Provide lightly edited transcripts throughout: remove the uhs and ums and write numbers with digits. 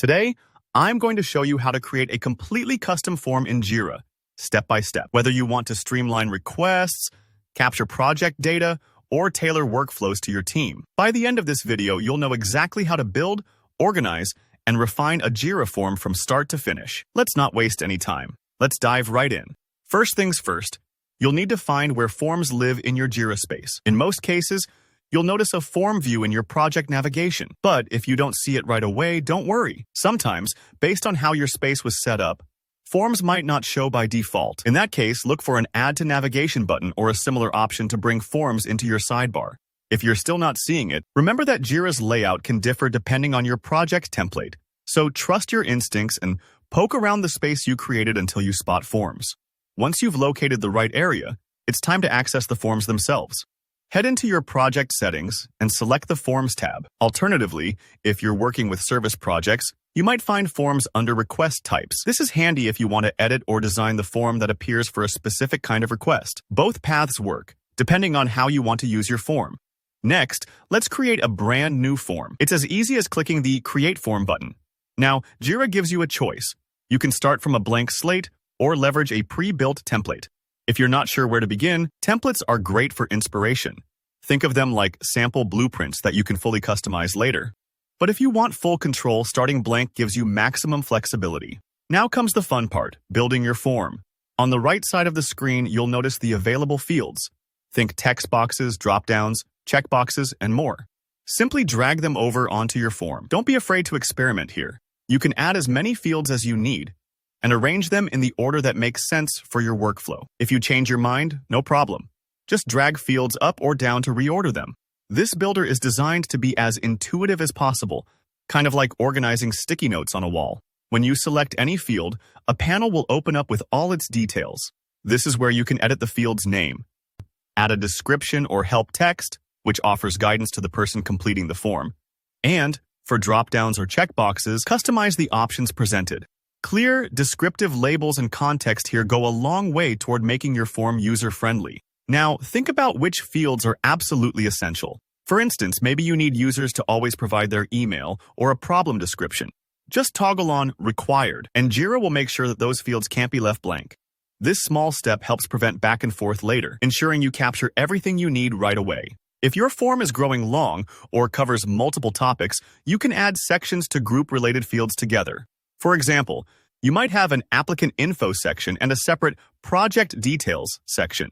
Today, I'm going to show you how to create a completely custom form in Jira, step by step. Whether you want to streamline requests, capture project data, or tailor workflows to your team. By the end of this video, you'll know exactly how to build, organize, and refine a Jira form from start to finish. Let's not waste any time. Let's dive right in. First things first, you'll need to find where forms live in your Jira space. In most cases, you'll notice a form view in your project navigation. But if you don't see it right away, don't worry. Sometimes, based on how your space was set up, forms might not show by default. In that case, look for an Add to Navigation button or a similar option to bring forms into your sidebar. If you're still not seeing it, remember that Jira's layout can differ depending on your project template. So trust your instincts and poke around the space you created until you spot forms. Once you've located the right area, it's time to access the forms themselves. Head into your project settings and select the Forms tab. Alternatively, if you're working with service projects, you might find forms under request types. This is handy if you want to edit or design the form that appears for a specific kind of request. Both paths work, depending on how you want to use your form. Next, let's create a brand new form. It's as easy as clicking the Create Form button. Now, Jira gives you a choice. You can start from a blank slate or leverage a pre-built template. If you're not sure where to begin, templates are great for inspiration. Think of them like sample blueprints that you can fully customize later. But if you want full control, starting blank gives you maximum flexibility. Now comes the fun part, building your form. On the right side of the screen, you'll notice the available fields. Think text boxes, drop-downs, checkboxes, and more. Simply drag them over onto your form. Don't be afraid to experiment here. You can add as many fields as you need and arrange them in the order that makes sense for your workflow. If you change your mind, no problem. Just drag fields up or down to reorder them. This builder is designed to be as intuitive as possible, kind of like organizing sticky notes on a wall. When you select any field, a panel will open up with all its details. This is where you can edit the field's name, add a description or help text, which offers guidance to the person completing the form, and, for drop-downs or checkboxes, customize the options presented. Clear, descriptive labels and context here go a long way toward making your form user-friendly. Now, think about which fields are absolutely essential. For instance, maybe you need users to always provide their email or a problem description. Just toggle on Required, and Jira will make sure that those fields can't be left blank. This small step helps prevent back and forth later, ensuring you capture everything you need right away. If your form is growing long or covers multiple topics, you can add sections to group related fields together. For example, you might have an applicant info section and a separate project details section.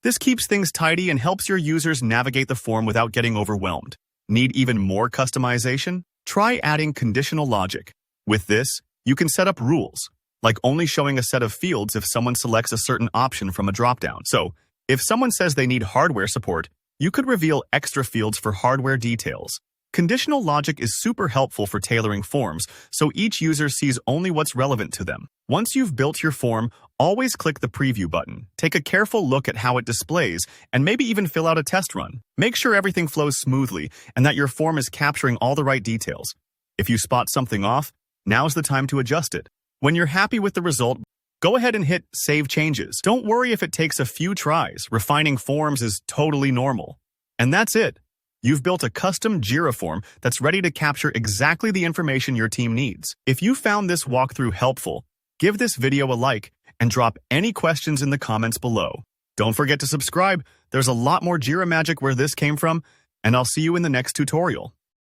This keeps things tidy and helps your users navigate the form without getting overwhelmed. Need even more customization? Try adding conditional logic. With this, you can set up rules, like only showing a set of fields if someone selects a certain option from a dropdown. So, if someone says they need hardware support, you could reveal extra fields for hardware details. Conditional logic is super helpful for tailoring forms, so each user sees only what's relevant to them. Once you've built your form, always click the Preview button. Take a careful look at how it displays, and maybe even fill out a test run. Make sure everything flows smoothly and that your form is capturing all the right details. If you spot something off, now's the time to adjust it. When you're happy with the result, go ahead and hit Save Changes. Don't worry if it takes a few tries. Refining forms is totally normal. And that's it. You've built a custom Jira form that's ready to capture exactly the information your team needs. If you found this walkthrough helpful, give this video a like and drop any questions in the comments below. Don't forget to subscribe. There's a lot more Jira magic where this came from, and I'll see you in the next tutorial.